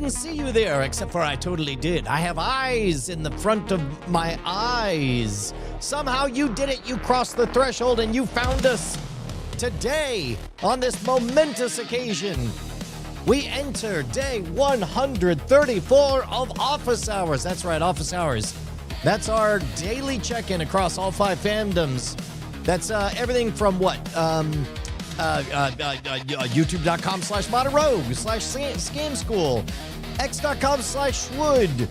didn't see you there, except for I totally did. I have eyes in the front of my eyes. Somehow you did it. You crossed the threshold and you found us. Today, on this momentous occasion, we enter day 134 of Office Hours. That's right, Office Hours. That's our daily check-in across all 5 fandoms. That's everything from what? YouTube.com/ModderRogue/Scam School, X.com/Schwood,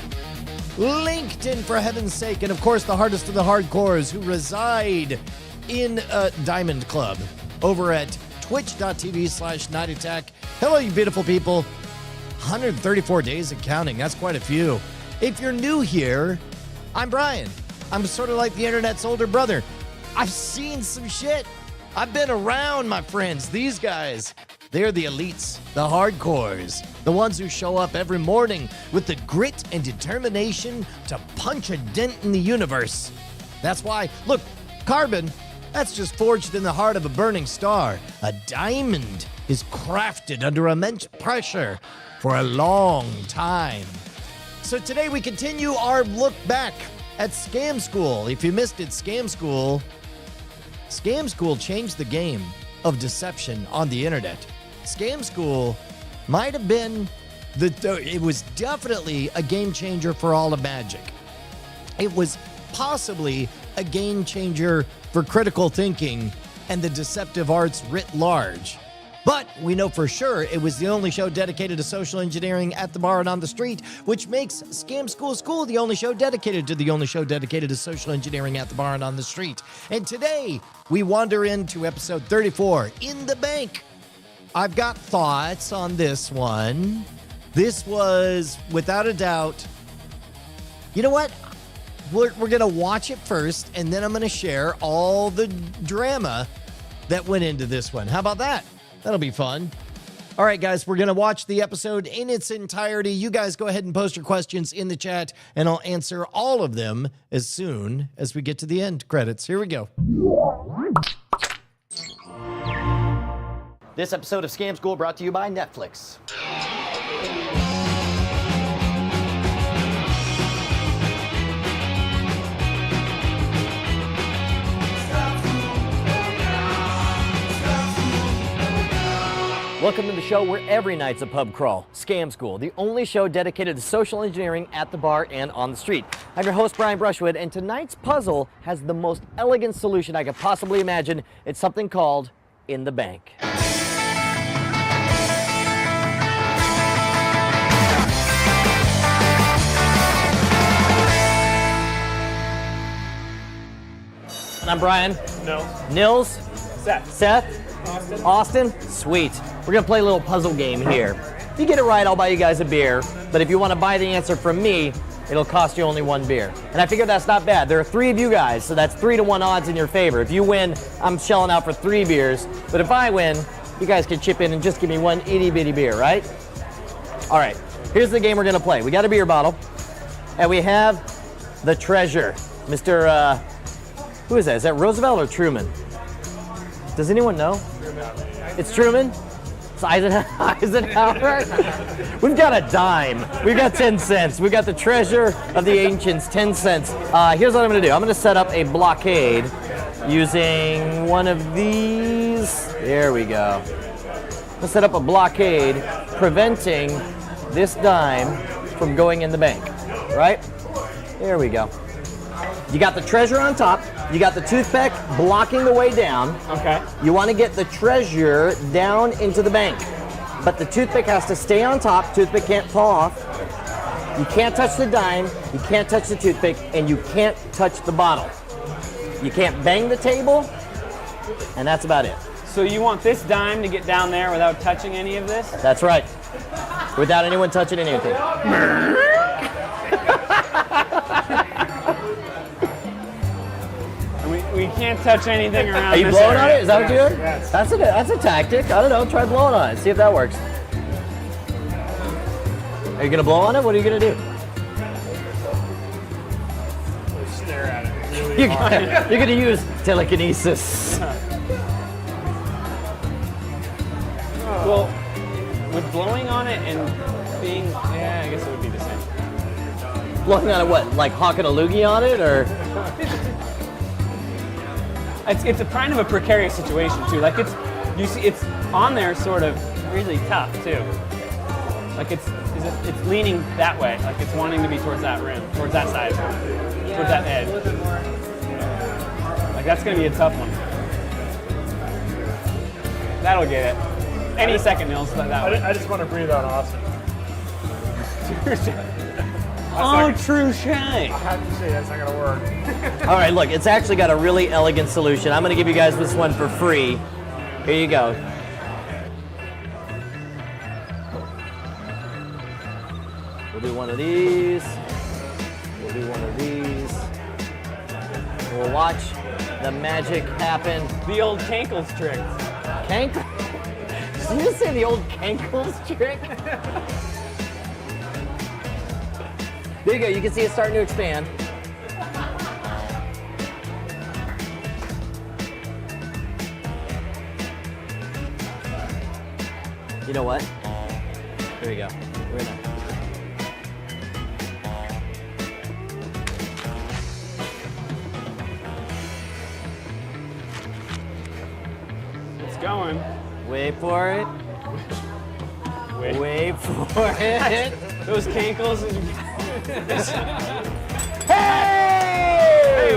LinkedIn for heaven's sake, and of course the hardest of the hardcores who reside in Diamond Club over at twitch.tv/Night Attack. Hello, you beautiful people. 134 days and counting. That's quite a few. If you're new here, I'm Brian. I'm sort of like the internet's older brother. I've seen some shit. I've been around, my friends. These guys, they're the elites, the hardcores, the ones who show up every morning with the grit and determination to punch a dent in the universe. That's why, look, carbon, that's just forged in the heart of a burning star. A diamond is crafted under immense pressure for a long time. So today we continue our look back at Scam School. If you missed it, Scam School changed the game of deception on the internet. Scam School might have been, it was definitely a game changer for all of magic. It was possibly a game changer for critical thinking and the deceptive arts writ large. But we know for sure it was the only show dedicated to social engineering at the bar and on the street, which makes Scam School the only show dedicated to social engineering at the bar and on the street. And today, we wander into episode 34, In the Bank. I've got thoughts on this one. This was, without a doubt, you know what? We're going to watch it first, and then I'm going to share all the drama that went into this one. How about that? That'll be fun. All right, guys, we're going to watch the episode in its entirety. You guys go ahead and post your questions in the chat, and I'll answer all of them as soon as we get to the end credits. Here we go. This episode of Scam School brought to you by Netflix. Welcome to the show where every night's a pub crawl. Scam School, the only show dedicated to social engineering at the bar and on the street. I'm your host, Brian Brushwood, and tonight's puzzle has the most elegant solution I could possibly imagine. It's something called In the Bank. I'm Brian. Nils. Seth. Austin. Sweet. We're going to play a little puzzle game here. If you get it right, I'll buy you guys a beer. But if you want to buy the answer from me, it'll cost you only 1 beer. And I figure that's not bad. There are 3 of you guys, so that's 3-to-1 odds in your favor. If you win, I'm shelling out for 3 beers. But if I win, you guys can chip in and just give me 1 itty-bitty beer, right? All right. Here's the game we're going to play. We got a beer bottle, and we have the treasure. Mr. Who is that? Is that Roosevelt or Truman? Does anyone know? It's Truman? It's Eisenhower? We've got a dime. We've got 10 cents. We've got the treasure of the ancients, 10 cents. Here's what I'm going to do. I'm going to set up a blockade using one of these. There we go. I'm going to set up a blockade preventing this dime from going in the bank. Right? There we go. You got the treasure on top. You got the toothpick blocking the way down. Okay. You want to get the treasure down into the bank. But the toothpick has to stay on top. Toothpick can't fall off. You can't touch the dime. You can't touch the toothpick. And you can't touch the bottle. You can't bang the table. And that's about it. So you want this dime to get down there without touching any of this? That's right. Without anyone touching anything. We can't touch anything around. Are you this blowing area. on it? Is that what you're doing? Yes. That's a tactic. I don't know. Try blowing on it. See if that works. Are you going to blow on it? What are you going to do? Stare at it really hard. You're going to use telekinesis. Well, with blowing on it and being, yeah, guess it would be the same. Blowing on it, what? Like hawking a loogie on it, or? It's a kind of a precarious situation too. Like it's on there sort of really tough too. Like it's leaning that way. Like it's wanting to be towards that rim, towards that side, towards that edge. Like that's gonna be a tough one. That'll get it. Any second, Nils. I just want to breathe on Austin. Oh, true shame. I have to say that's not gonna work. All right, look, it's actually got a really elegant solution. I'm gonna give you guys this one for free. Here you go. We'll do one of these. We'll do one of these. We'll watch the magic happen. The old Cankles trick. Did you just say the old Cankles trick? There you go. You can see it starting to expand. You know what? There you go. We're in. It's going. Wait for it. Wait for it. Those Cankles. Hey!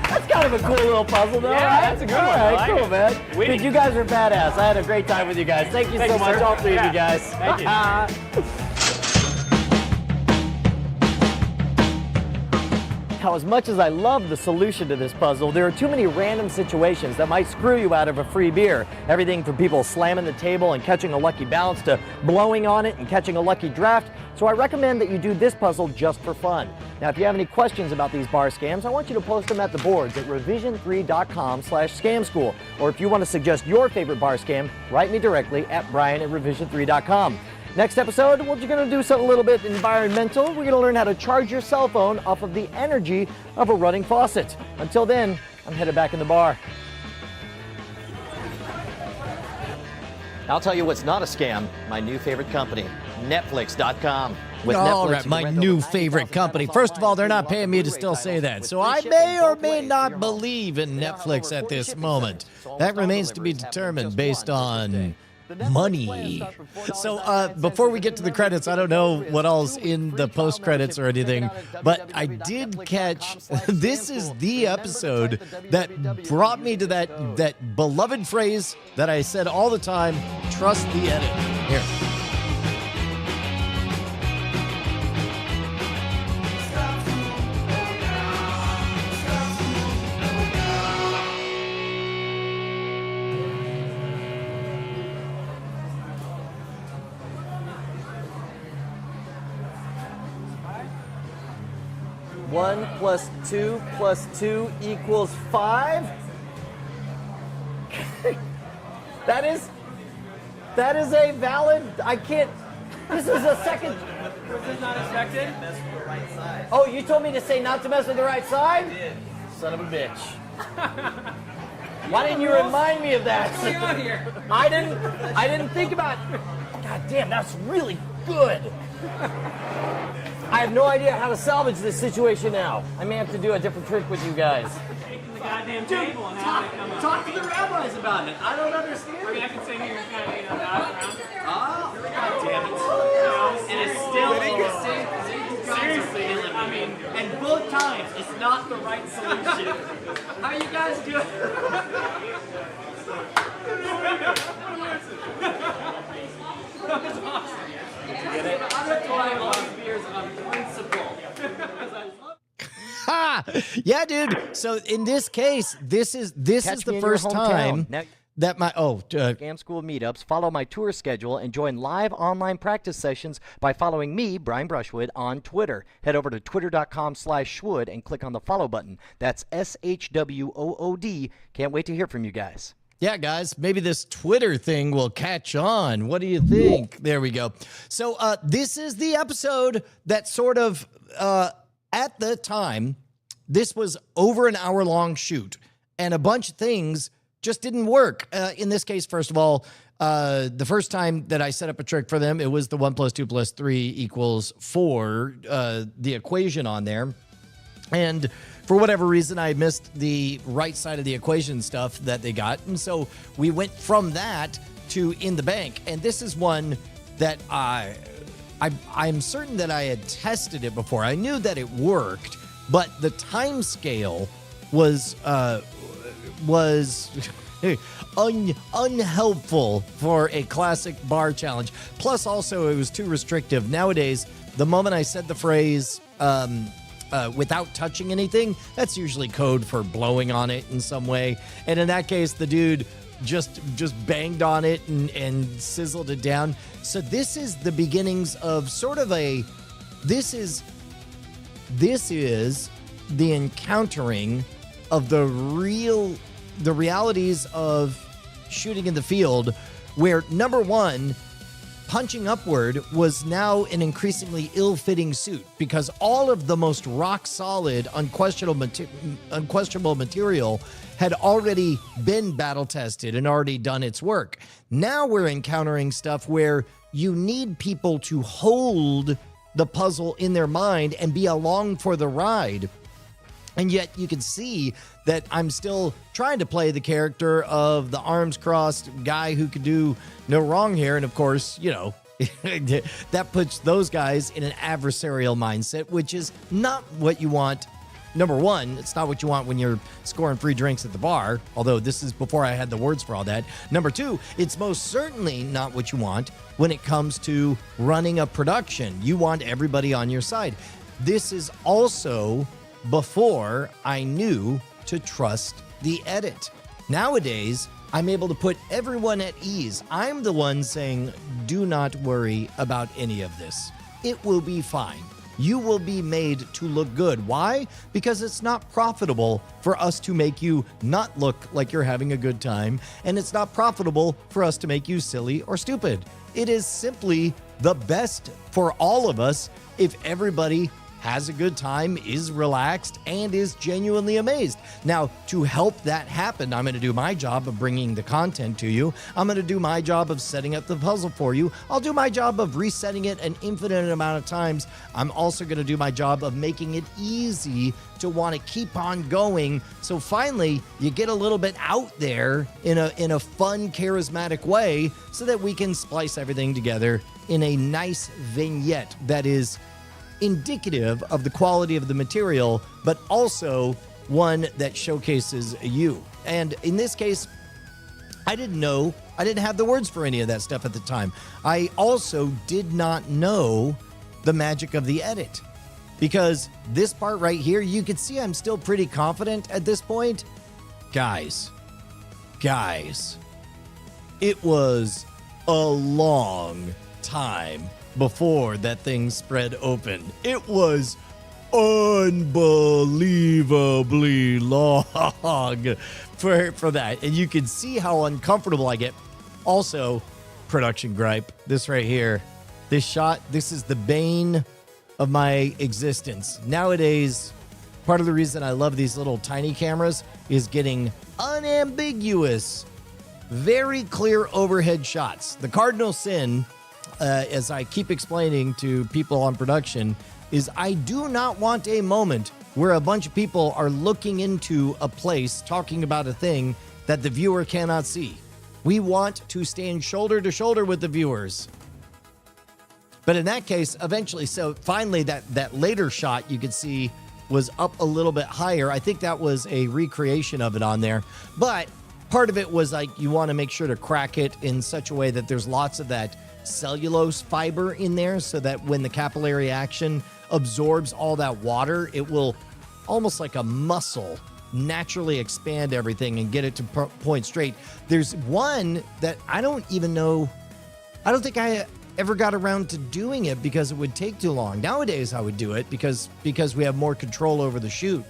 That's kind of a cool little puzzle, though. Yeah, right? that's a good one. All I right, like cool, it. man. Winning. Dude, you guys are badass. I had a great time with you guys. Thank you so much, sir. all three of you guys. Thank you. Now, as much as I love the solution to this puzzle, there are too many random situations that might screw you out of a free beer. Everything from people slamming the table and catching a lucky bounce to blowing on it and catching a lucky draft. So I recommend that you do this puzzle just for fun. Now, if you have any questions about these bar scams, I want you to post them at the boards at revision3.com/scamschool. Or if you want to suggest your favorite bar scam, write me directly at brian@revision3.com. Next episode, we're going to do something a little bit environmental. We're going to learn how to charge your cell phone off of the energy of a running faucet. Until then, I'm headed back in the bar. I'll tell you what's not a scam, my new favorite company, Netflix.com. With All Netflix, right, you my can rent new over favorite 90,000 company. plus First of all, they're live not paying me to Blu-ray still say titles that. with So free I shipping may or both may ways to not your home. believe in They have over Netflix at 40 this shipping moment. centers, so That almost all remains to be deliveries happen in determined just based one on day. The Netflix plans money. start for So $4.99 before we get to the membership credits, I don't know fee. what all's Two in free the trial post credits or membership. Check anything, it out at but I did catch this is the episode that brought me to that beloved phrase that I said all the time, trust the edit. Here. One plus two equals 5. That is a valid. I can't. This is a second. Was this not expected? Oh, you told me to say not to mess with the right side? I did. Son of a bitch. Why didn't you remind me of that? What's going on here? I didn't think about. God damn, that's really good. I have no idea how to salvage this situation now. I may have to do a different trick with you guys. Taking the goddamn table and having it come up. Talk to the rabbis about it. I don't understand. I mean, I can sit here and kind of, nod around. Oh, God damn it. And it's still seriously, I mean, and both times it's not the right solution. How you guys doing? That's awesome. Get it? I'm gonna try all these beers on principle. Ha! Yeah, dude. So in this case, this is the first time that my Scam School meetups. Follow my tour schedule and join live online practice sessions by following me, Brian Brushwood, on Twitter. Head over to twitter.com/Schwood and click on the follow button. That's SHWOOD. Can't wait to hear from you guys. Yeah, guys, maybe this Twitter thing will catch on. What do you think? There we go. So this is the episode that sort of, at the time, this was over an hour-long shoot, and a bunch of things just didn't work. In this case, first of all, the first time that I set up a trick for them, it was the 1 + 2 + 3 = 4, the equation on there. And for whatever reason, I missed the right side of the equation stuff that they got. And so we went from that to In the Bank. And this is one that I'm certain that I had tested it before. I knew that it worked, but the time scale was unhelpful for a classic bar challenge. Plus, also, it was too restrictive. Nowadays, the moment I said the phrase without touching anything, that's usually code for blowing on it in some way. And in that case, the dude just banged on it and sizzled it down. So this is the beginnings of sort of this is the encountering of the realities of shooting in the field, where number one, punching upward was now an increasingly ill-fitting suit because all of the most rock-solid, unquestionable material had already been battle-tested and already done its work. Now we're encountering stuff where you need people to hold the puzzle in their mind and be along for the ride. And yet you can see that I'm still trying to play the character of the arms crossed guy who could do no wrong here. And of course, you know, that puts those guys in an adversarial mindset, which is not what you want. Number one, it's not what you want when you're scoring free drinks at the bar, although this is before I had the words for all that. Number two, it's most certainly not what you want when it comes to running a production. You want everybody on your side. This is also before I knew to trust the edit. Nowadays, I'm able to put everyone at ease. I'm the one saying, do not worry about any of this. It will be fine. You will be made to look good. Why? Because it's not profitable for us to make you not look like you're having a good time, and it's not profitable for us to make you silly or stupid. It is simply the best for all of us if everybody has a good time, is relaxed, and is genuinely amazed. Now, to help that happen, I'm going to do my job of bringing the content to you. I'm going to do my job of setting up the puzzle for you. I'll do my job of resetting it an infinite amount of times. I'm also going to do my job of making it easy to want to keep on going. So finally, you get a little bit out there in a fun, charismatic way so that we can splice everything together in a nice vignette that is indicative of the quality of the material, but also one that showcases you. And in this case, I didn't have the words for any of that stuff at the time. I also did not know the magic of the edit, because this part right here, you can see I'm still pretty confident at this point. Guys, it was a long time before that thing spread open. It was unbelievably long for that. And you can see how uncomfortable I get. Also, production gripe. This right here, this shot, this is the bane of my existence. Nowadays, part of the reason I love these little tiny cameras is getting unambiguous, very clear overhead shots. The cardinal sin, as I keep explaining to people on production, is I do not want a moment where a bunch of people are looking into a place, talking about a thing that the viewer cannot see. We want to stand shoulder to shoulder with the viewers. But in that case, eventually, so finally that later shot you could see was up a little bit higher. I think that was a recreation of it on there. But part of it was like you want to make sure to crack it in such a way that there's lots of that cellulose fiber in there so that when the capillary action absorbs all that water, it will almost like a muscle naturally expand everything and get it to point straight. There's one that I don't even know. I don't think I ever got around to doing it because it would take too long. Nowadays I would do it because we have more control over the shoot.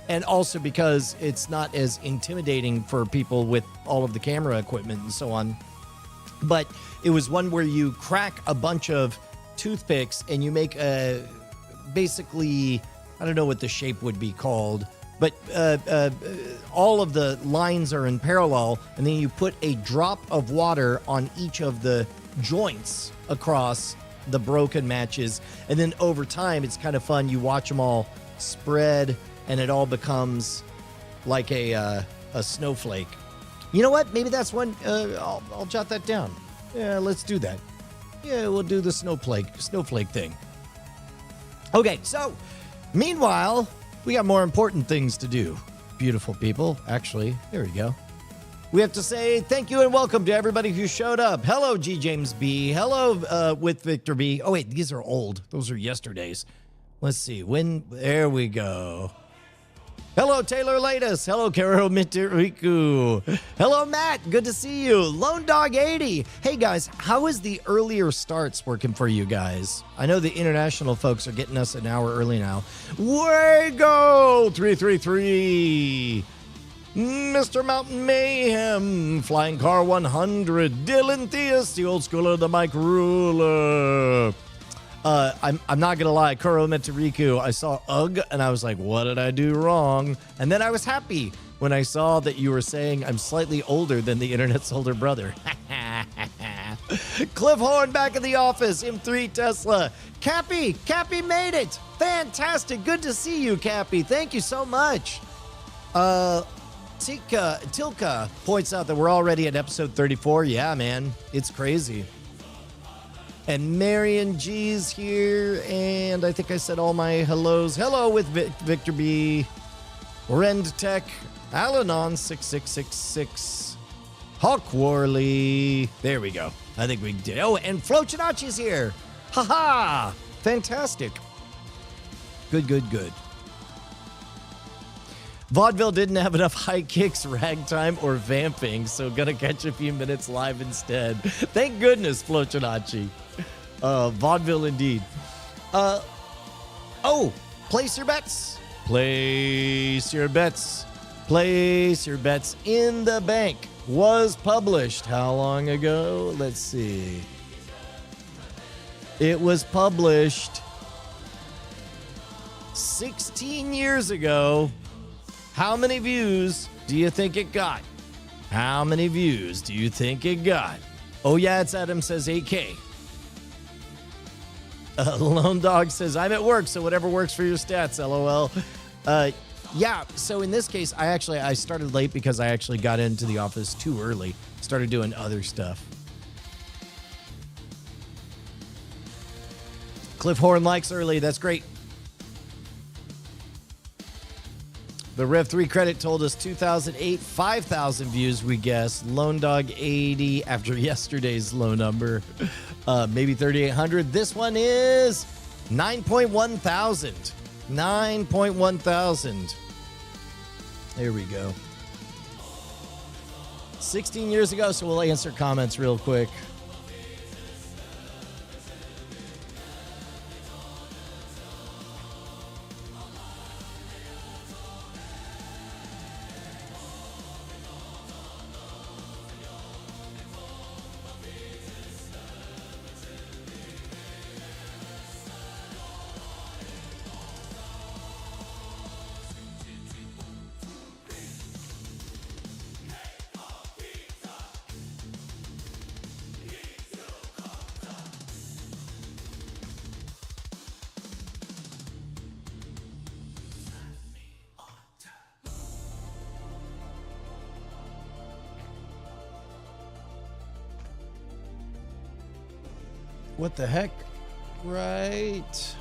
And also because it's not as intimidating for people with all of the camera equipment and so on. But it was one where you crack a bunch of toothpicks and you make basically, I don't know what the shape would be called, but all of the lines are in parallel, and then you put a drop of water on each of the joints across the broken matches, and then over time, it's kind of fun. You watch them all spread, and it all becomes like a snowflake. You know what? Maybe that's one. I'll jot that down. Yeah, let's do that. Yeah, we'll do the snowflake thing. Okay, so meanwhile, we got more important things to do. Beautiful people. Actually, there we go. We have to say thank you and welcome to everybody who showed up. Hello, G. James B. Hello, with Victor B. Oh, wait, these are old. Those are yesterday's. Let's see. There we go. Hello, Taylor Latus. Hello, Karo Mitiriku. Hello, Matt. Good to see you. Lone Dog 80. Hey, guys, how is the earlier starts working for you guys? I know the international folks are getting us an hour early now. Wago 333. Mr. Mountain Mayhem. Flying Car 100. Dylan Theus, the old school of the Mike Ruler. I'm not going to lie, Kuro Metariku, I saw UGG, and I was like, what did I do wrong? And then I was happy when I saw that you were saying I'm slightly older than the internet's older brother. Cliff Horn back in the office, M3 Tesla. Cappy made it. Fantastic. Good to see you, Cappy. Thank you so much. Tilka points out that we're already at episode 34. Yeah, man. It's crazy. And Marion G's here, and I think I said all my hellos. Hello with Victor B. Rend Tech, Alanon 6666, Hawk Warley. There we go. I think we did. Oh, and Flochinachi's here. Haha! Fantastic. Good. Vaudeville didn't have enough high kicks, ragtime, or vamping, so gonna catch a few minutes live instead. Thank goodness, Flochinachi. Vaudeville indeed. Place your bets. Place your bets. Place your bets in the bank was published how long ago? Let's see. It was published 16 years ago. How many views do you think it got? How many views do you think it got? Oh, yeah, it's Adam says 8K. Lone Dog says, I'm at work, so whatever works for your stats, LOL. Yeah, so in this case, I started late because I actually got into the office too early. Started doing other stuff. Cliff Horn likes early. That's great. The Rev 3 credit told us 2008, 5,000 views, we guess. Lone Dog 80 after yesterday's low number. Maybe 3,800. This one is 9.1 thousand. 9.1 thousand. There we go. 16 years ago, so we'll answer comments real quick. What the heck? Right.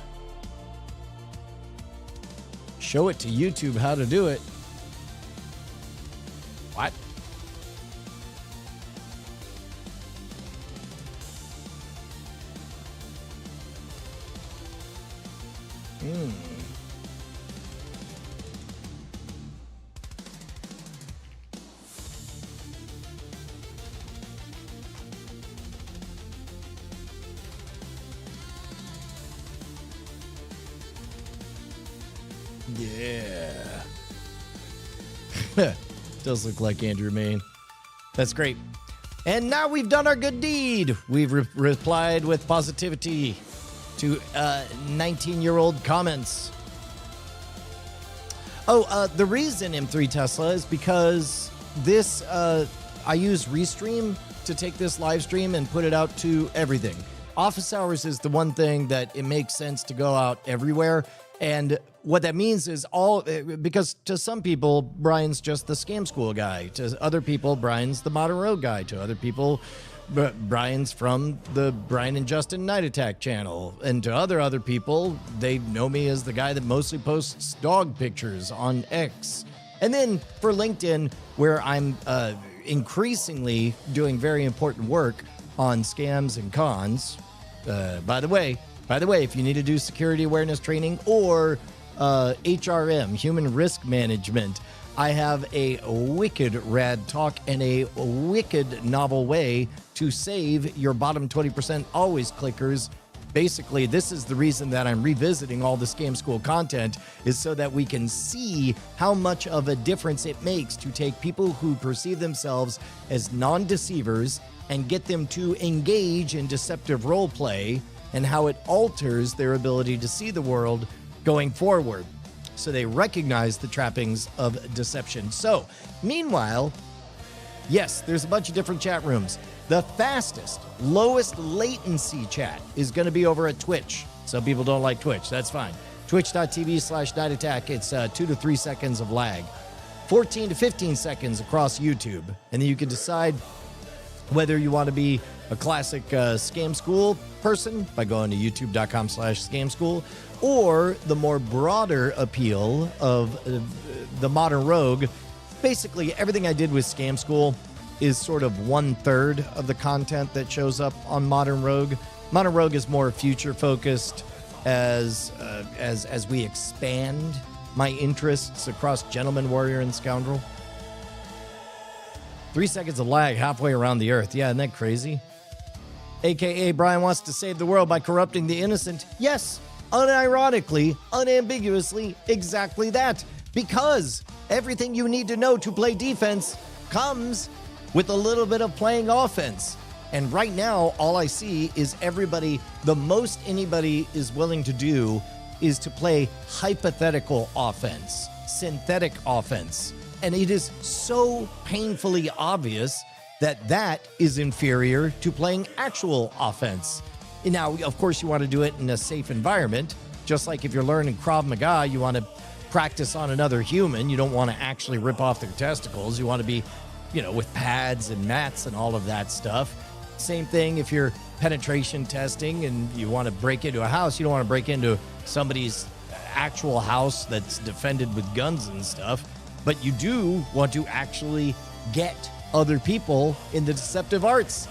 Show it to YouTube how to do it. What? Yeah. Does look like Andrew Main. That's great. And now we've done our good deed. We've replied with positivity to 19-year-old comments. The reason M3 Tesla is because this, I use Restream to take this live stream and put it out to everything. Office hours is the one thing that it makes sense to go out everywhere. And what that means is because to some people, Brian's just the Scam School guy. To other people, Brian's the Modern Road guy. To other people, Brian's from the Brian and Justin Night Attack channel. And to other people, they know me as the guy that mostly posts dog pictures on X. And then for LinkedIn, where I'm increasingly doing very important work on scams and cons. By the way, if you need to do security awareness training or HRM, human risk management, I have a wicked rad talk and a wicked novel way to save your bottom 20% always clickers. Basically, this is the reason that I'm revisiting all the Scam School content, is so that we can see how much of a difference it makes to take people who perceive themselves as non-deceivers and get them to engage in deceptive role play, and how it alters their ability to see the world going forward, so they recognize the trappings of deception. So, meanwhile, yes, there's a bunch of different chat rooms. The fastest, lowest latency chat is going to be over at Twitch. Some people don't like Twitch. That's fine. Twitch.tv/Night Attack. It's 2 to 3 seconds of lag. 14 to 15 seconds across YouTube. And then you can decide whether you want to be a classic Scam School person by going to youtube.com/Scam School, or the more broader appeal of the Modern Rogue. Basically, everything I did with Scam School is sort of 1/3 of the content that shows up on Modern Rogue. Modern Rogue is more future focused as we expand my interests across Gentleman, Warrior, and Scoundrel. 3 seconds of lag halfway around the earth. Yeah, isn't that crazy? AKA Brian wants to save the world by corrupting the innocent. Yes, unironically, unambiguously, exactly that. Because everything you need to know to play defense comes with a little bit of playing offense. And right now, all I see is the most anybody is willing to do is to play hypothetical offense, synthetic offense. And it is so painfully obvious that is inferior to playing actual offense. And now, of course, you want to do it in a safe environment. Just like if you're learning Krav Maga, you want to practice on another human. You don't want to actually rip off their testicles. You want to be, with pads and mats and all of that stuff. Same thing if you're penetration testing and you want to break into a house. You don't want to break into somebody's actual house that's defended with guns and stuff. But you do want to actually get other people in the deceptive arts.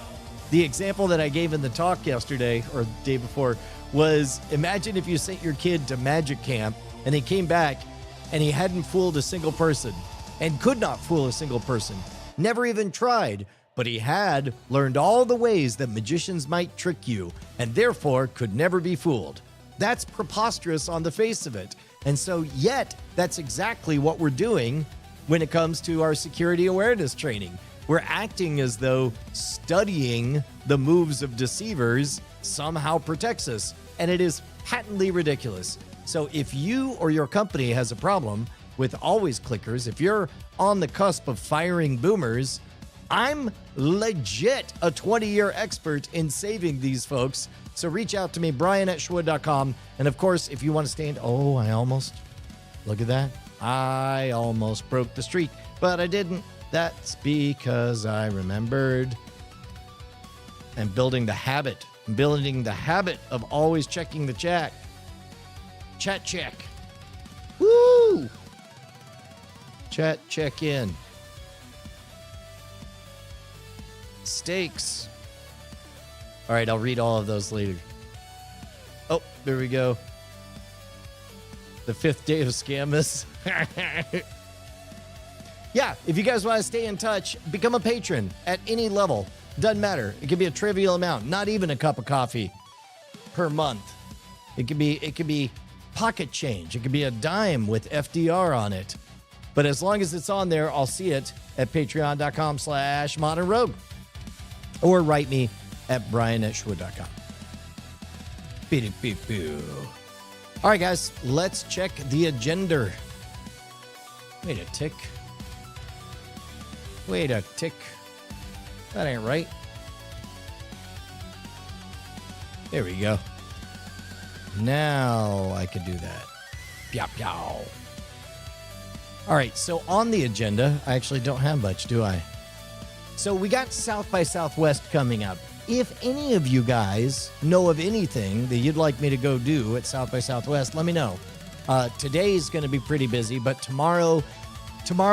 The example that I gave in the talk yesterday or the day before was, imagine if you sent your kid to magic camp and he came back and he hadn't fooled a single person and could not fool a single person. Never even tried, but he had learned all the ways that magicians might trick you and therefore could never be fooled. That's preposterous on the face of it. And so yet, that's exactly what we're doing when it comes to our security awareness training. We're acting as though studying the moves of deceivers somehow protects us, and it is patently ridiculous. So if you or your company has a problem with always clickers, if you're on the cusp of firing boomers, I'm legit a 20-year expert in saving these folks. So reach out to me, brian@schwood.com. And of course, if you want to stand, look at that. I almost broke the streak, but I didn't. That's because I remembered. And building the habit of always checking the chat. Chat check. Woo! Chat check in. Stakes. All right, I'll read all of those later. Oh, there we go. The 5th day of Scammas. Yeah, if you guys want to stay in touch, become a patron at any level. Doesn't matter. It could be a trivial amount, not even a cup of coffee per month. It could be pocket change. It could be a dime with FDR on it. But as long as it's on there, I'll see it at patreon.com/Modern Rogue. Or write me at brian@schwood.com. All right, guys, let's check the agenda. Wait a tick. Wait a tick. That ain't right. There we go. Now I could do that. Pow, pow. All right, so on the agenda, I actually don't have much, do I? So we got South by Southwest coming up. If any of you guys know of anything that you'd like me to go do at South by Southwest, let me know. Today's going to be pretty busy, but tomorrow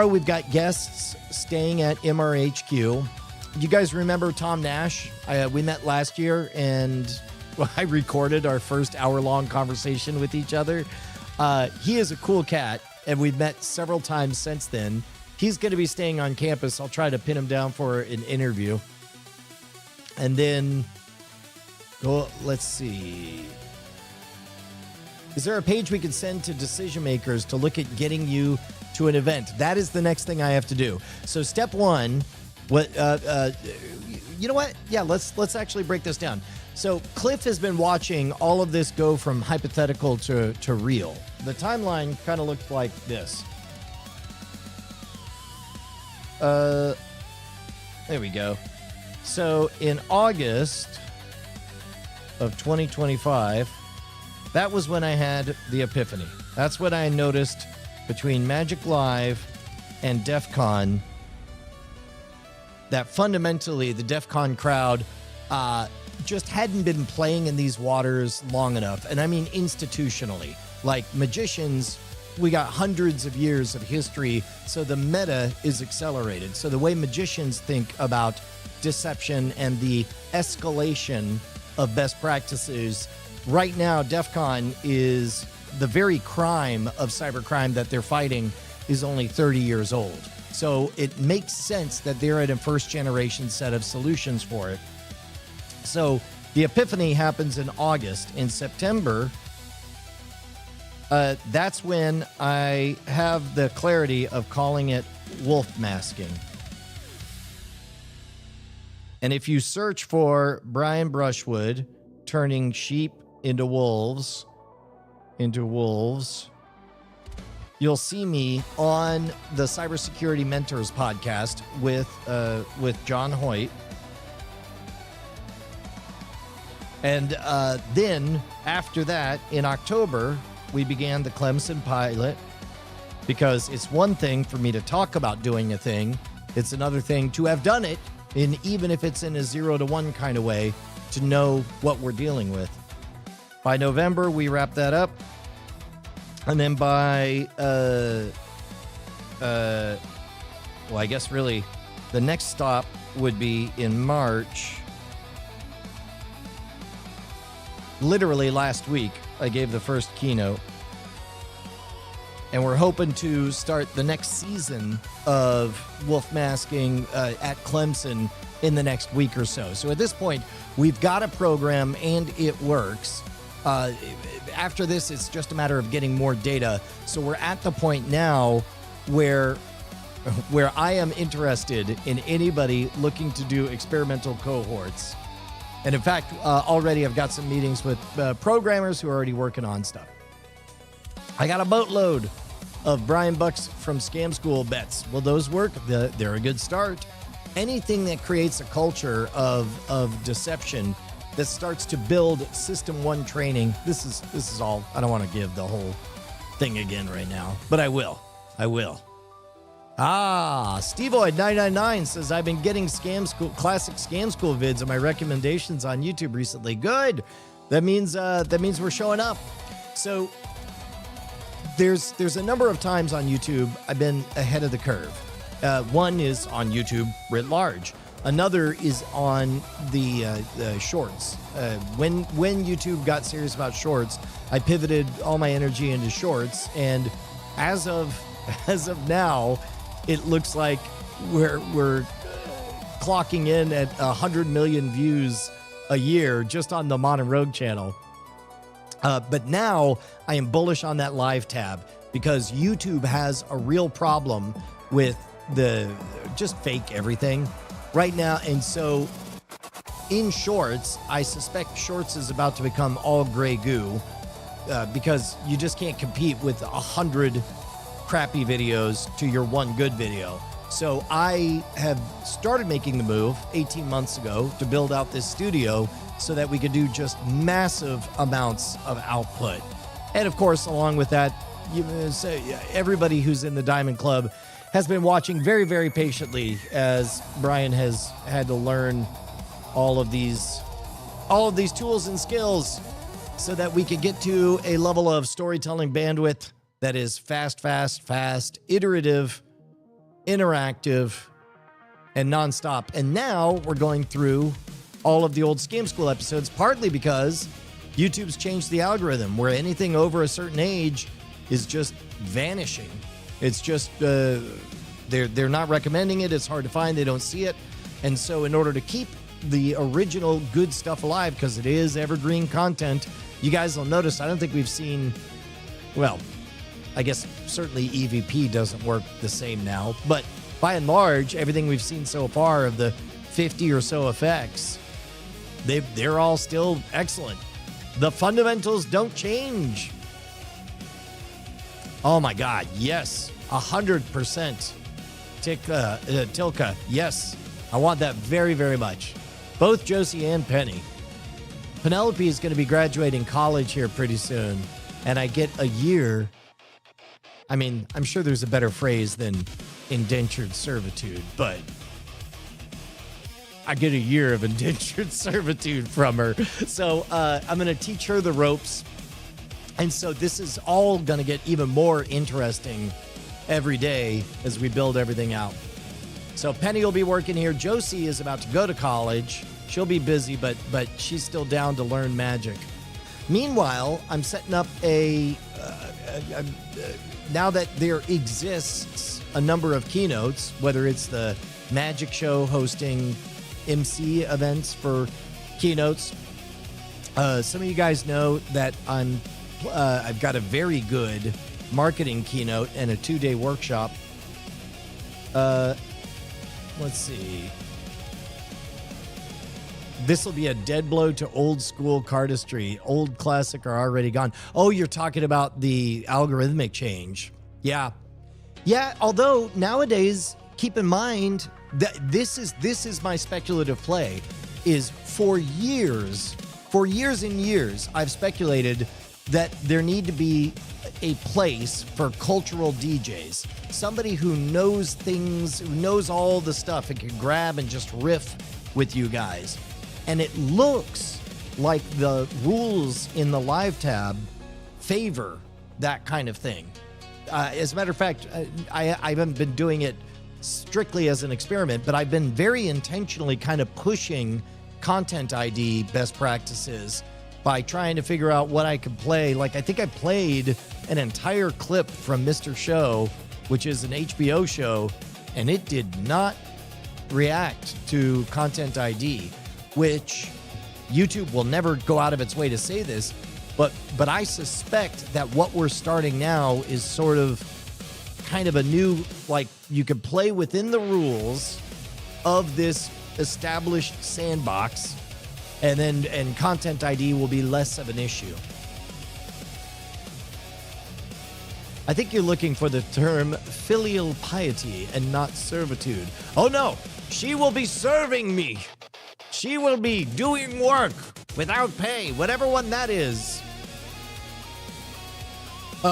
we've got guests staying at MRHQ. You guys remember Tom Nash? We met last year, and I recorded our first hour-long conversation with each other. He is a cool cat, and we've met several times since then. He's going to be staying on campus. I'll try to pin him down for an interview. And then, let's see. Is there a page we can send to decision makers to look at getting you to an event? That is the next thing I have to do. So step one, you know what? Yeah, let's actually break this down. So Cliff has been watching all of this go from hypothetical to real. The timeline kind of looked like this. There we go. So in August of 2025, that was when I had the epiphany. That's what I noticed between Magic Live and DEF CON, that fundamentally the DEF CON crowd just hadn't been playing in these waters long enough. And I mean institutionally. Like magicians, we got hundreds of years of history, so the meta is accelerated. So the way magicians think about deception and the escalation of best practices, right now DEF CON is the very crime of cybercrime that they're fighting is only 30 years old. So it makes sense that they're at a first generation set of solutions for it. So the epiphany happens in August. In September, that's when I have the clarity of calling it wolf masking. And if you search for Brian Brushwood turning sheep into wolves, you'll see me on the Cybersecurity Mentors podcast with John Hoyt. And then after that, in October, we began the Clemson pilot, because it's one thing for me to talk about doing a thing. It's another thing to have done it, and even if it's in a 0 to 1 kind of way, to know what we're dealing with. By November, we wrap that up. And then by, well, I guess really the next stop would be in March. Literally last week, I gave the first keynote. And we're hoping to start the next season of wolf masking at Clemson in the next week or so. So at this point, we've got a program and it works. After this, it's just a matter of getting more data. So we're at the point now where I am interested in anybody looking to do experimental cohorts. And in fact, already I've got some meetings with programmers who are already working on stuff. I got a boatload of Brian Bucks from Scam School bets. Will those work? They're a good start. Anything that creates a culture of deception that starts to build System 1 training. This is all. I don't want to give the whole thing again right now, but I will. Stevoid999 says, I've been getting classic Scam School vids and my recommendations on YouTube recently. Good. That means we're showing up. So there's a number of times on YouTube I've been ahead of the curve. One is on YouTube writ large. Another is on the shorts. When YouTube got serious about shorts, I pivoted all my energy into shorts, and as of now, it looks like we're clocking in at 100 million views a year just on the Modern Rogue channel. But now I am bullish on that live tab because YouTube has a real problem with the just fake everything right now. And so in shorts, I suspect shorts is about to become all gray goo because you just can't compete with 100 crappy videos to your one good video. So I have started making the move 18 months ago to build out this studio so that we could do just massive amounts of output. And of course, along with that, everybody who's in the Diamond Club has been watching very, very patiently as Brian has had to learn all of these tools and skills so that we could get to a level of storytelling bandwidth that is fast, iterative, interactive, and nonstop. And now we're going through all of the old Scam School episodes, partly because YouTube's changed the algorithm where anything over a certain age is just vanishing. It's just, they're not recommending it. It's hard to find. They don't see it. And so in order to keep the original good stuff alive, because it is evergreen content, you guys will notice, I don't think we've seen, well, I guess certainly EVP doesn't work the same now, but by and large, everything we've seen so far of the 50 or so effects, they're all still excellent. The fundamentals don't change. Oh my God, yes, 100%. Tilka, yes, I want that very, very much. Both Josie and Penny. Penelope is going to be graduating college here pretty soon, and I get a year. I mean, I'm sure there's a better phrase than indentured servitude, but I get a year of indentured servitude from her. So I'm going to teach her the ropes. And so this is all going to get even more interesting every day as we build everything out. So Penny will be working here. Josie is about to go to college. She'll be busy, but she's still down to learn magic. Meanwhile, I'm setting up now that there exists a number of keynotes, whether it's the magic show hosting MC events for keynotes. Some of you guys know that I've got a very good marketing keynote and a 2-day workshop. Let's see. This will be a dead blow to old school cardistry. Old classic are already gone. Oh, you're talking about the algorithmic change. Yeah. Yeah, although nowadays, keep in mind that this is my speculative play, is for years and years, I've speculated that there need to be a place for cultural DJs. Somebody who knows things, who knows all the stuff and can grab and just riff with you guys. And it looks like the rules in the live tab favor that kind of thing. As a matter of fact, I haven't been doing it strictly as an experiment, but I've been very intentionally kind of pushing Content ID best practices by trying to figure out what I could play. Like, I think I played an entire clip from Mr. Show, which is an HBO show, and it did not react to Content ID, which YouTube will never go out of its way to say this, but I suspect that what we're starting now is sort of kind of a new, like, you can play within the rules of this established sandbox, and Content ID will be less of an issue. I think you're looking for the term filial piety and not servitude. Oh no, she will be serving me. She will be doing work without pay, whatever one that is.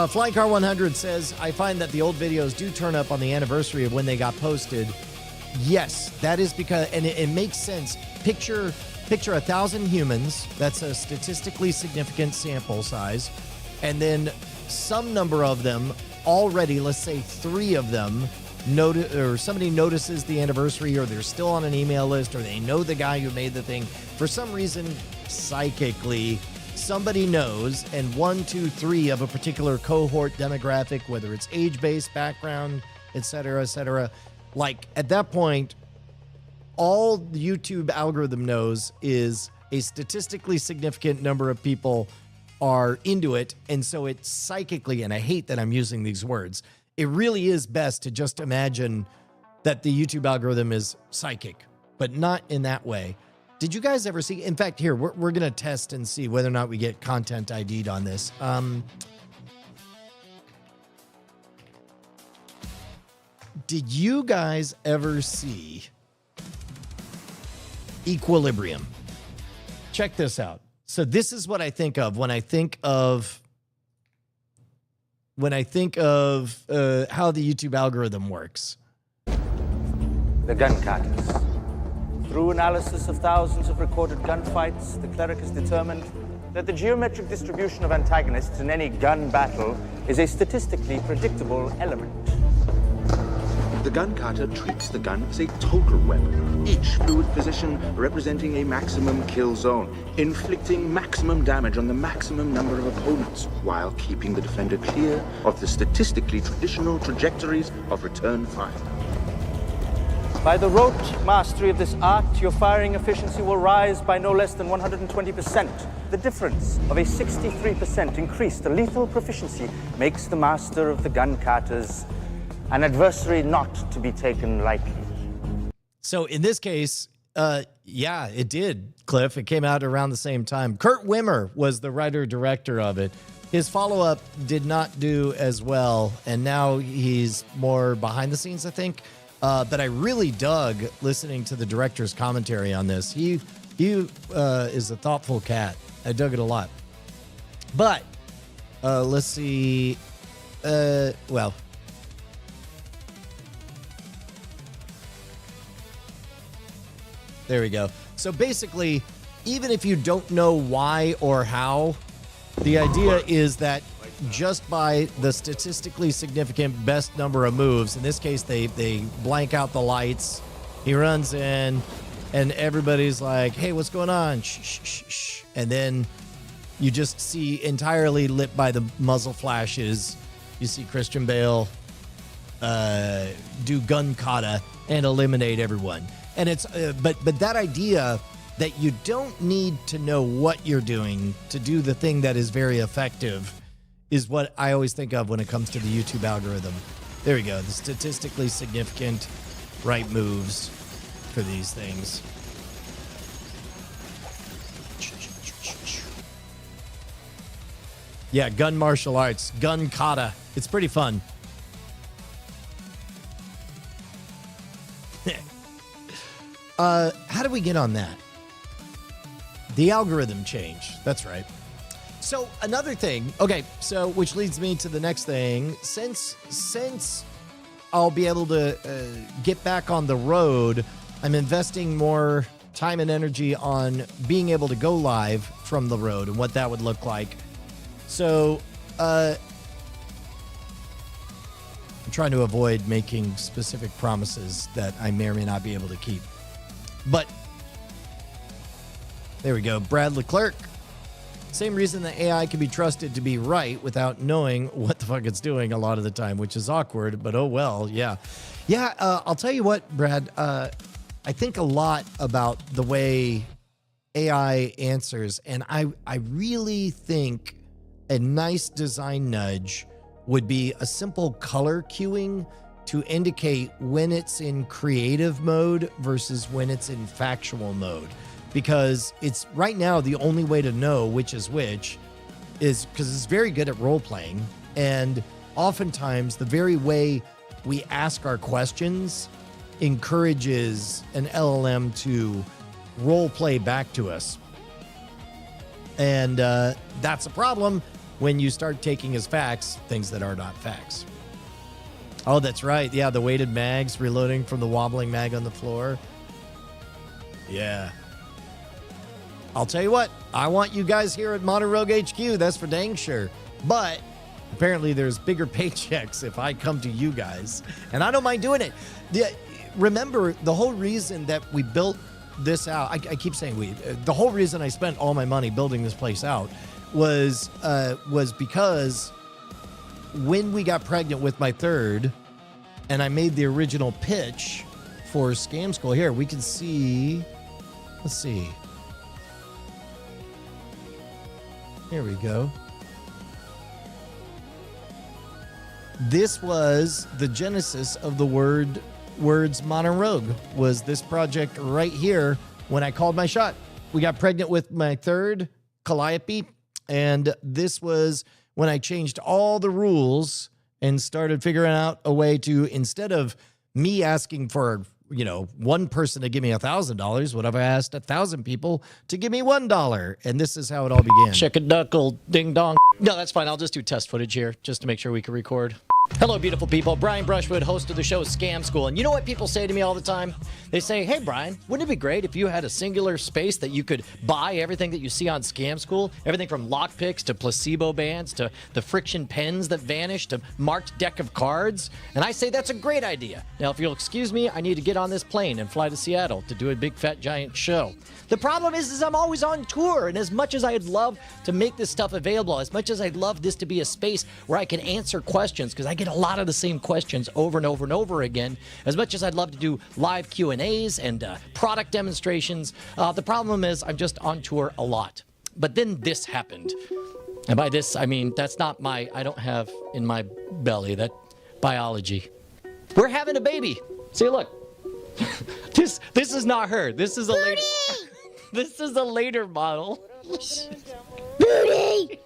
Flying Car 100 says, I find that the old videos do turn up on the anniversary of when they got posted. Yes, that is because, and it makes sense. Picture 1,000 humans. That's a statistically significant sample size. And then some number of them already, let's say 3 of them, or somebody notices the anniversary, or they're still on an email list, or they know the guy who made the thing. For some reason, psychically, somebody knows, and 1, 2, 3 of a particular cohort demographic, whether it's age-based, background, etc., like at that point, all the YouTube algorithm knows is a statistically significant number of people are into it, and so it's psychically, and I hate that I'm using these words, it really is best to just imagine that the YouTube algorithm is psychic, but not in that way. Did you guys ever see, in fact, here, we're going to test and see whether or not we get Content ID'd on this. Did you guys ever see Equilibrium? Check this out. So this is what I think of when I think of how the YouTube algorithm works. The Gunkatas. Through analysis of thousands of recorded gunfights, the cleric has determined that the geometric distribution of antagonists in any gun battle is a statistically predictable element. The Gunkata treats the gun as a total weapon, each fluid position representing a maximum kill zone, inflicting maximum damage on the maximum number of opponents, while keeping the defender clear of the statistically traditional trajectories of return fire. By the rote mastery of this art, your firing efficiency will rise by no less than 120%. The difference of a 63% increase to lethal proficiency makes the master of the Gunkatas an adversary not to be taken lightly. So in this case, yeah, it did, Cliff. It came out around the same time. Kurt Wimmer was the writer-director of it. His follow-up did not do as well, and now he's more behind the scenes, I think. But I really dug listening to the director's commentary on this. He is a thoughtful cat. I dug it a lot. But let's see. Well, there we go. So basically, even if you don't know why or how, the idea is that just by the statistically significant best number of moves, in this case, they blank out the lights. He runs in, and everybody's like, hey, what's going on? Shh, shh, shh, shh. And then you just see entirely lit by the muzzle flashes. You see Christian Bale do Gunkata and eliminate everyone. And it's but that idea that you don't need to know what you're doing to do the thing that is very effective is what I always think of when it comes to the YouTube algorithm. There we go. The statistically significant right moves for these things. Yeah, gun martial arts, Gunkata. It's pretty fun. How did we get on that? The algorithm change. That's right. So another thing, okay, so which leads me to the next thing. Since I'll be able to get back on the road, I'm investing more time and energy on being able to go live from the road and what that would look like. So I'm trying to avoid making specific promises that I may or may not be able to keep. But there we go. Brad Leclerc. Same reason that AI can be trusted to be right without knowing what the fuck it's doing a lot of the time, which is awkward, but oh well, yeah. Yeah, I'll tell you what, Brad, I think a lot about the way AI answers, and I really think a nice design nudge would be a simple color cueing to indicate when it's in creative mode versus when it's in factual mode. Because it's right now the only way to know which is which is because it's very good at role playing. And oftentimes the very way we ask our questions encourages an LLM to role play back to us. And that's a problem when you start taking as facts things that are not facts. Oh, that's right. Yeah, the weighted mags reloading from the wobbling mag on the floor. Yeah. I'll tell you what, I want you guys here at Modern Rogue HQ, that's for dang sure. But apparently there's bigger paychecks if I come to you guys. And I don't mind doing it. Remember, the whole reason that we built this out, I keep saying we, the whole reason I spent all my money building this place out was because when we got pregnant with my third, and I made the original pitch for Scam School. Here, we can see, let's see. Here we go. This was the genesis of the words Modern Rogue, was this project right here when I called my shot. We got pregnant with my third, Calliope, and this was when I changed all the rules and started figuring out a way to, instead of me asking for, one person to give me $1,000. What if I asked 1,000 people to give me $1? And this is how it all began. Chicken-duckle, ding-dong. No, that's fine. I'll just do test footage here just to make sure we can record. Hello, beautiful people. Brian Brushwood, host of the show Scam School. And you know what people say to me all the time? They say, hey, Brian, wouldn't it be great if you had a singular space that you could buy everything that you see on Scam School? Everything from lockpicks to placebo bands to the friction pens that vanish to marked deck of cards. And I say that's a great idea. Now, if you'll excuse me, I need to get on this plane and fly to Seattle to do a big, fat, giant show. The problem is I'm always on tour. And as much as I'd love to make this stuff available, as much as I'd love this to be a space where I can answer questions, because I get a lot of the same questions over and over and over again, as much as I'd love to do live Q&As and product demonstrations, the problem is I'm just on tour a lot. But then this happened. And by this, I mean, that's not I don't have in my belly, that biology. We're having a baby. See, look. This is not her. This is a later. This is a later model. Booty!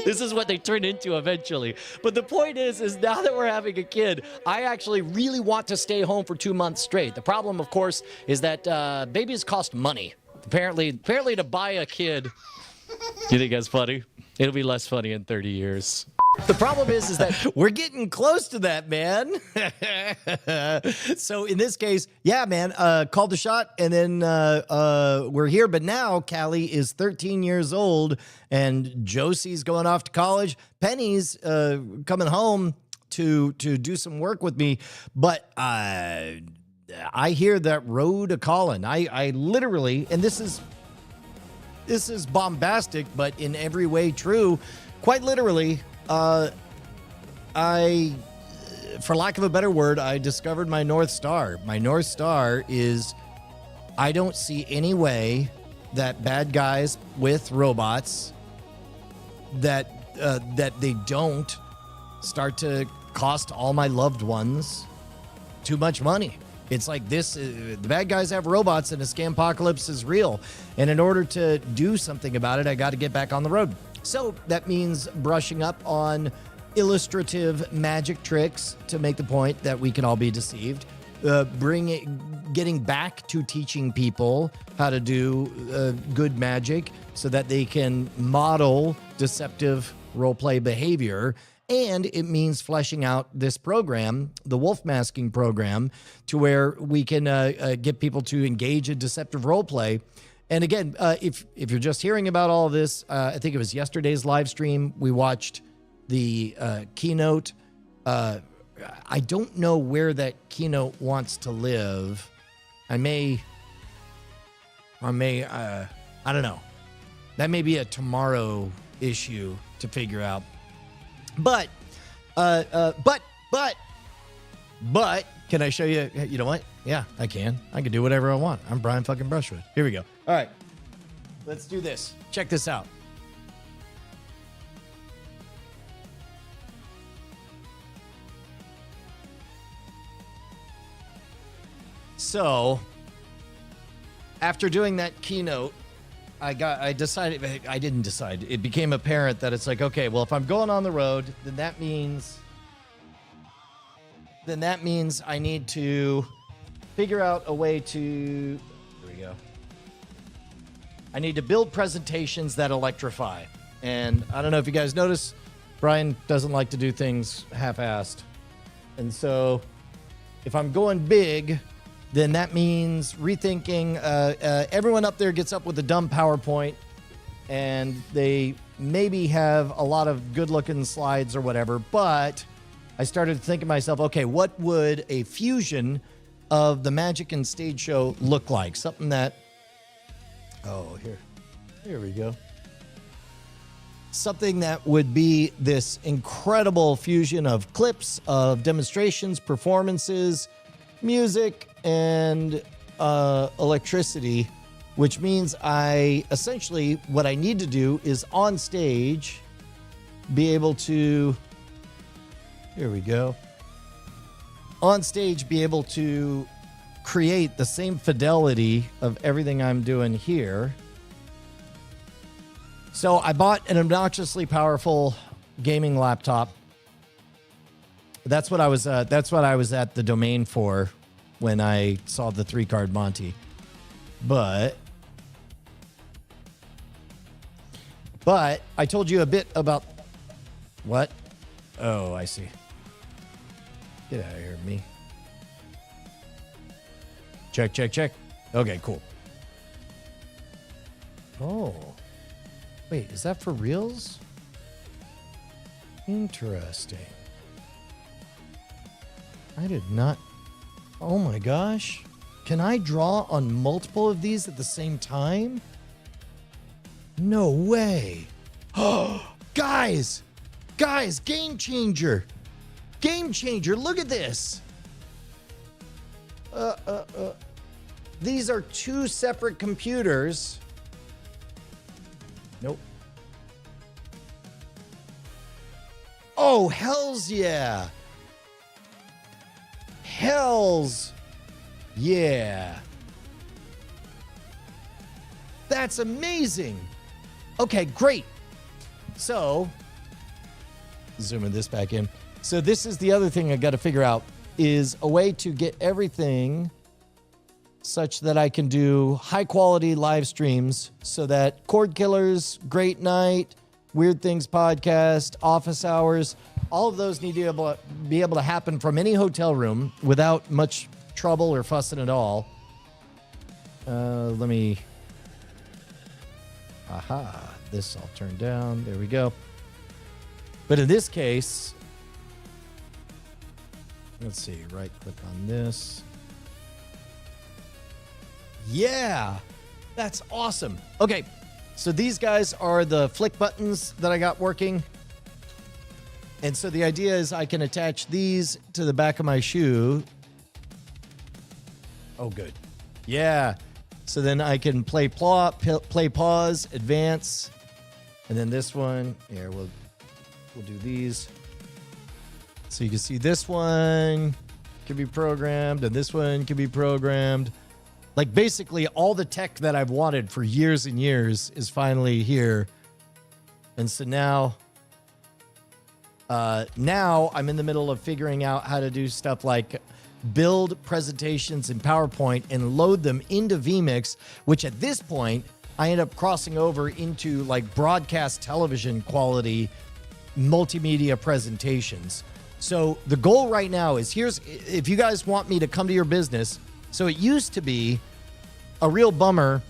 This is what they turn into eventually. But the point is now that we're having a kid, I actually really want to stay home for 2 months straight. The problem, of course, is that babies cost money. Apparently to buy a kid. You think that's funny? It'll be less funny in 30 years. The problem is that we're getting close to that, man. So in this case, yeah, man, called the shot, and then we're here. But now Callie is 13 years old, and Josie's going off to college. Penny's coming home to do some work with me. But I hear that road a calling. I literally, and this is bombastic, but in every way true, quite literally. For lack of a better word, I discovered my North Star. My North Star is I don't see any way that bad guys with robots that they don't start to cost all my loved ones too much money. It's like this, the bad guys have robots and the scam-pocalypse is real. And in order to do something about it, I got to get back on the road. So that means brushing up on illustrative magic tricks to make the point that we can all be deceived. Getting back to teaching people how to do good magic so that they can model deceptive roleplay behavior. And it means fleshing out this program, the wolf masking program, to where we can get people to engage in deceptive roleplay. And again, if you're just hearing about all of this, I think it was yesterday's live stream. We watched the keynote. I don't know where that keynote wants to live. I don't know. That may be a tomorrow issue to figure out. But, can I show you? You know what? Yeah, I can. I can do whatever I want. I'm Brian fucking Brushwood. Here we go. All right. Let's do this. Check this out. So, after doing that keynote, I didn't decide. It became apparent that it's like, okay, well, if I'm going on the road, then that means I need to figure out a way to, there we go. I need to build presentations that electrify. And I don't know if you guys notice, Brian doesn't like to do things half-assed. And so if I'm going big, then that means rethinking. Everyone up there gets up with a dumb PowerPoint, and they maybe have a lot of good-looking slides or whatever, but I started thinking to myself, okay, what would a fusion of the Magic and Stage Show look like? Something that, here we go. Something that would be this incredible fusion of clips, of demonstrations, performances, music, and electricity, which means what I need to do is on stage be able to, here we go, on stage be able to create the same fidelity of everything I'm doing here. So I bought an obnoxiously powerful gaming laptop, That's what I was at the domain for when I saw the 3-card Monty. But I told you a bit about what? Oh, I see. Get out of here, me. Check. Okay, cool. Oh. Wait, is that for reals? Interesting. I did not... Oh my gosh. Can I draw on multiple of these at the same time? No way. Oh, guys, game changer. Game changer, look at this. These are 2 separate computers. Nope. Oh, hells yeah. Hells yeah. That's amazing. Okay, great. So, zooming this back in. So this is the other thing I got to figure out, is a way to get everything such that I can do high quality live streams so that Cord Killers, Great Night, Weird Things Podcast, Office Hours, all of those need to be able to happen from any hotel room without much trouble or fussing at all. Let me... Aha, this I'll turn down. There we go. But in this case, let's see, right click on this. Yeah, that's awesome. Okay, so these guys are the flick buttons that I got working. And so the idea is I can attach these to the back of my shoe. Oh, good. Yeah. So then I can play pause, advance, and then this one. Here, we'll do these. So you can see this one can be programmed, and this one can be programmed. Like basically all the tech that I've wanted for years and years is finally here. And so now I'm in the middle of figuring out how to do stuff like build presentations in PowerPoint and load them into vMix, which at this point I end up crossing over into like broadcast television quality multimedia presentations. So the goal right now is, if you guys want me to come to your business. So it used to be a real bummer.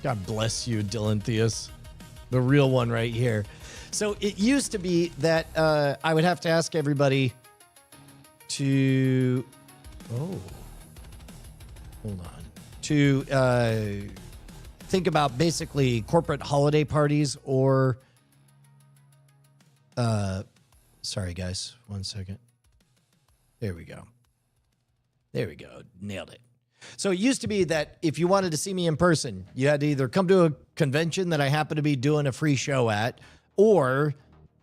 God bless you, Dylan Theus. The real one right here. So it used to be that I would have to ask everybody to... Oh. Hold on. To think about basically corporate holiday parties or... sorry, guys. 1 second. There we go. Nailed it. So it used to be that if you wanted to see me in person, you had to either come to a convention that I happen to be doing a free show at, or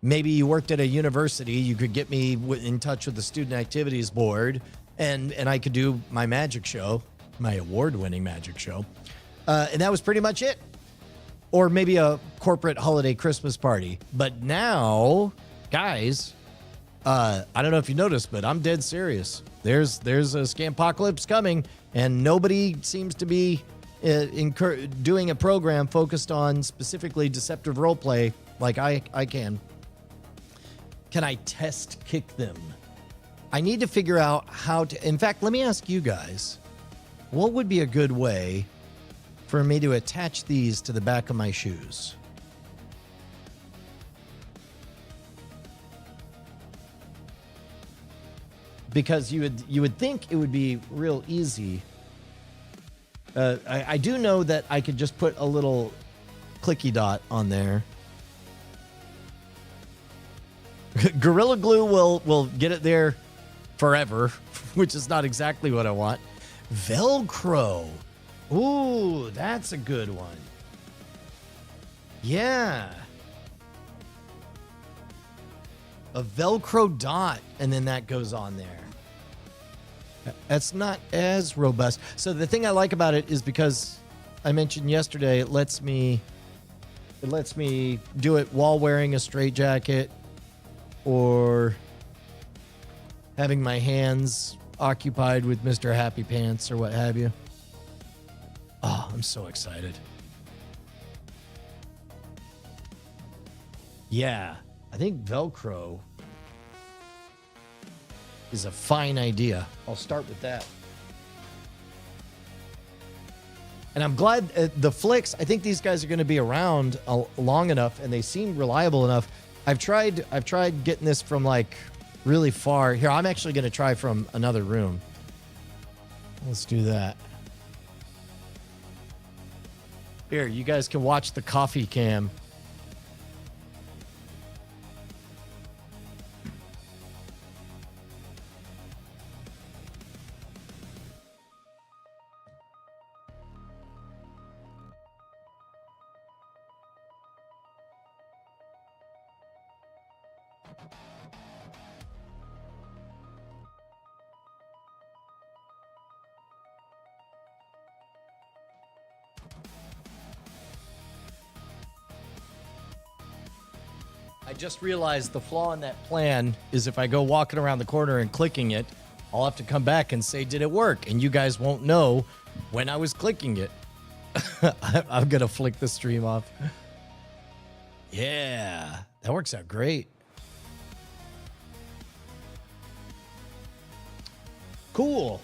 maybe you worked at a university, you could get me in touch with the student activities board, and I could do my magic show, my award-winning magic show. And that was pretty much it. Or maybe a corporate holiday Christmas party. But now, guys, I don't know if you noticed, but I'm dead serious. There's a scampocalypse coming, and nobody seems to be doing a program focused on specifically deceptive roleplay like I can. Can I test kick them? I need to figure out how to... In fact, let me ask you guys, what would be a good way for me to attach these to the back of my shoes? Because you would think it would be real easy. I do know that I could just put a little clicky dot on there. Gorilla Glue will get it there forever, which is not exactly what I want. Velcro. Ooh, that's a good one. Yeah. A Velcro dot, and then that goes on there. That's not as robust. So the thing I like about it is because I mentioned yesterday, it lets me do it while wearing a straitjacket. or having my hands occupied with Mr. Happy Pants or what have you. Oh, I'm so excited. Yeah, I think Velcro is a fine idea. I'll start with that. And I'm glad the flicks, I think these guys are going to be around long enough and they seem reliable enough. I've tried getting this from like really far. Here, I'm actually going to try from another room. Let's do that. Here, you guys can watch the coffee cam. I just realized the flaw in that plan is if I go walking around the corner and clicking it, I'll have to come back and say, did it work? And you guys won't know when I was clicking it. I'm going to flick the stream off. Yeah, that works out great. Cool.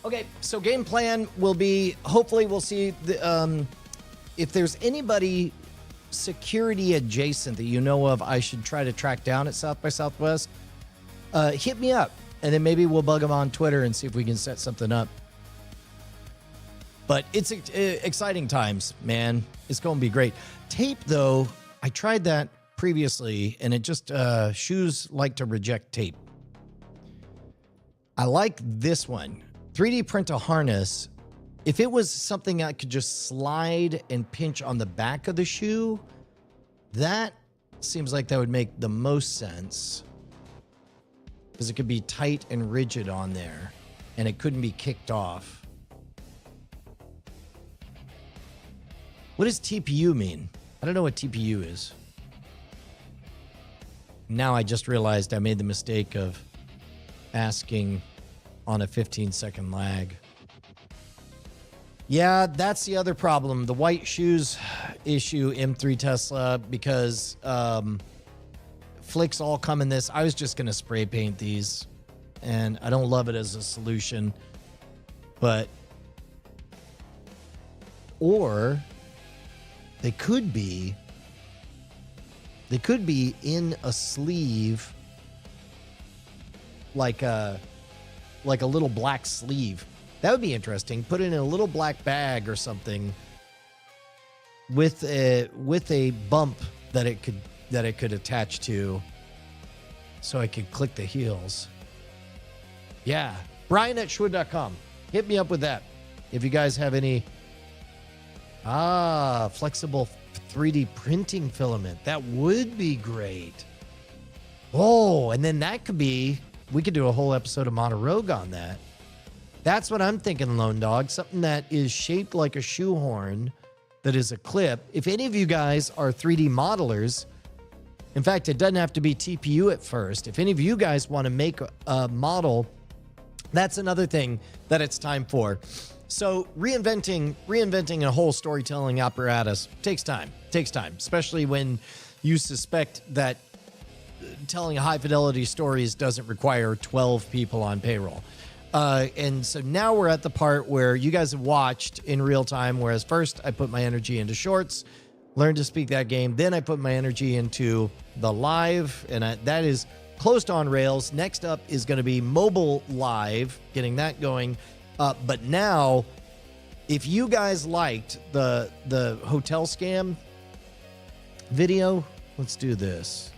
Okay, so game plan will be, hopefully we'll see the, if there's anybody security adjacent that you know of I should try to track down at South by Southwest, hit me up, and then maybe we'll bug them on Twitter and see if we can set something up. But it's exciting times, man. It's going to be great. Tape, though, I tried that previously, and it just, shoes like to reject tape. I like this one. 3D print a harness. If it was something I could just slide and pinch on the back of the shoe, that seems like that would make the most sense. Because it could be tight and rigid on there, and it couldn't be kicked off. What does TPU mean? I don't know what TPU is. Now I just realized I made the mistake of asking on a 15-second lag. Yeah, that's the other problem. The white shoes issue, M3 Tesla, because flicks all come in this. I was just going to spray paint these, and I don't love it as a solution. But, or they could be in a sleeve, like a little black sleeve. That would be interesting. Put it in a little black bag or something with a bump that it could attach to, so I could click the heels. Yeah, Brian@Schwood.com. Hit me up with that if you guys have any flexible 3D printing filament. That would be great. Oh, and then that could be, we could do a whole episode of Montorogue on that. That's what I'm thinking, Lone Dog. Something that is shaped like a shoehorn that is a clip. If any of you guys are 3D modelers, in fact, it doesn't have to be TPU at first. If any of you guys want to make a model, that's another thing that it's time for. So reinventing a whole storytelling apparatus takes time, especially when you suspect that telling high fidelity stories doesn't require 12 people on payroll. And so now we're at the part where you guys have watched in real time, whereas first I put my energy into shorts, learned to speak that game. Then I put my energy into the live, and that is close to on rails. Next up is going to be mobile live, getting that going. But now, if you guys liked the hotel scam video, let's do this.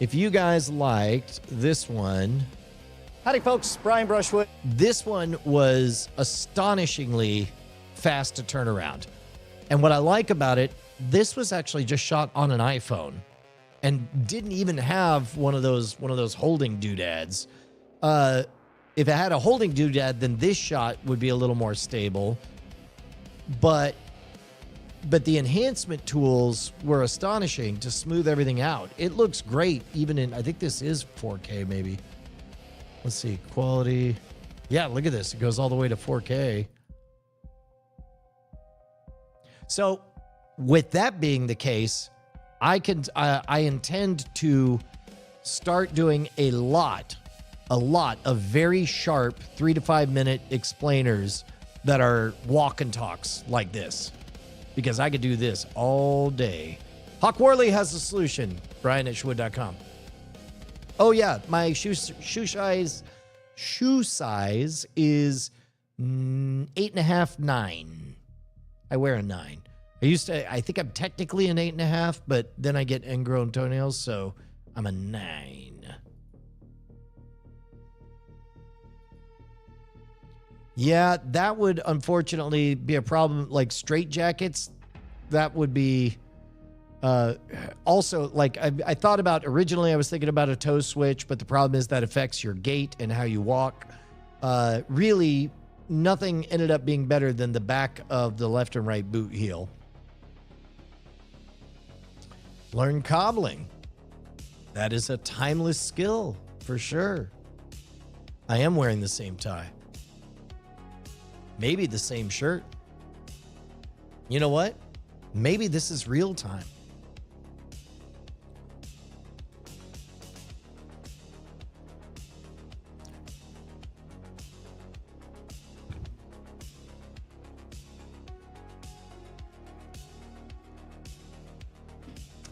If you guys liked this one, Howdy, folks. Brian Brushwood. this one was astonishingly fast to turn around. And what I like about it, this was actually just shot on an iPhone. and didn't even have one of those holding doodads. If it had a holding doodad, then this shot would be a little more stable. But the enhancement tools were astonishing to smooth everything out. It looks great, even in, I think this is 4K maybe. Let's see, quality. Yeah, look at this. It goes all the way to 4K. So with that being the case, I intend to start doing a lot of very sharp 3 to 5 minute explainers that are walk and talks like this, because I could do this all day. Hawk Worley has a solution. Brian@shwood.com. Oh yeah, my shoe size is 8.5, 9. I wear a 9. I think I'm technically an 8.5, but then I get ingrown toenails, so I'm a 9. Yeah, that would unfortunately be a problem. Like straight jackets, that would be also, like, I thought about, originally I was thinking about a toe switch, but the problem is that affects your gait and how you walk. Really, nothing ended up being better than the back of the left and right boot heel. Learn cobbling. That is a timeless skill for sure. I am wearing the same tie. Maybe the same shirt. You know what? Maybe this is real time.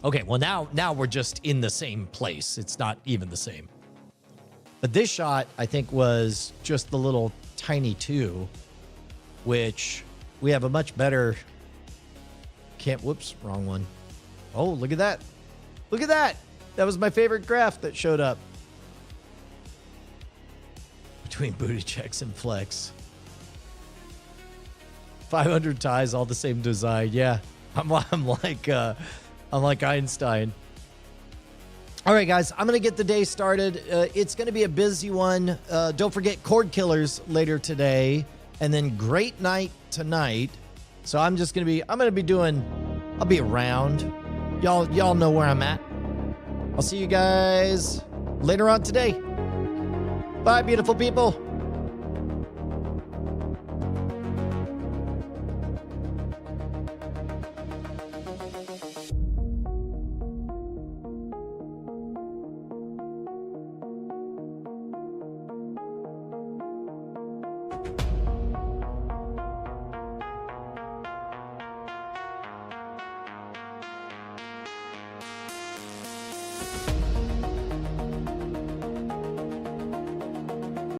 Okay, well now we're just in the same place. It's not even the same. But this shot, I think, was just the little tiny 2, which we have a much better... Whoops, wrong one. Oh, look at that. Look at that. That was my favorite graph that showed up. Between booty checks and flex. 500 ties, all the same design. Yeah, I'm like Einstein. All right, guys, I'm going to get the day started. It's going to be a busy one. Don't forget cord killers later today, and then great night tonight. So I'm going to be doing, I'll be around. Y'all know where I'm at. I'll see you guys later on today. Bye, beautiful people.